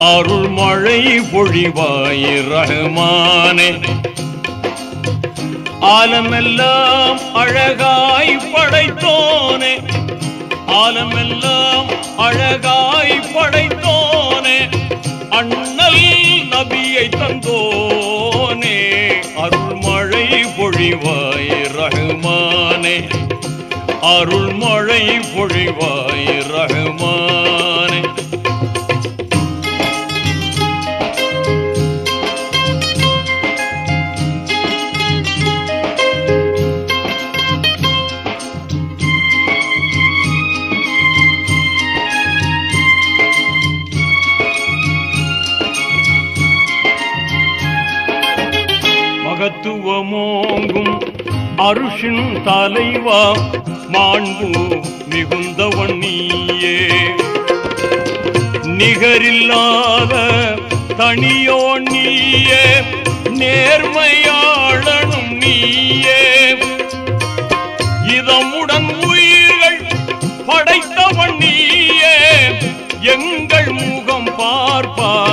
அருள் மழை பொழிவாய் ரஹ்மானே, ஆலமெல்லாம் அழகாய் படைத்தோனே, ஆலமெல்லாம் அழகாய் படைத்தோனே, அண்ணல் நபியை தந்தோனே. அருள் மழை பொழிவாய் ரஹ்மானே, அருள் மழை பொழிவாய் ரஹ்மானே. மகத்துவமோங்கும் அருஷின் தலைவா, மாண்பு மிகுந்தவன் நீயே, நிகரில்லாத தனியோ நீயே, நேர்மையாளனும் நீயே, இதமுடன் உயிர்கள் படைத்தவன் நீயே, எங்கள் முகம் பார்ப்பார்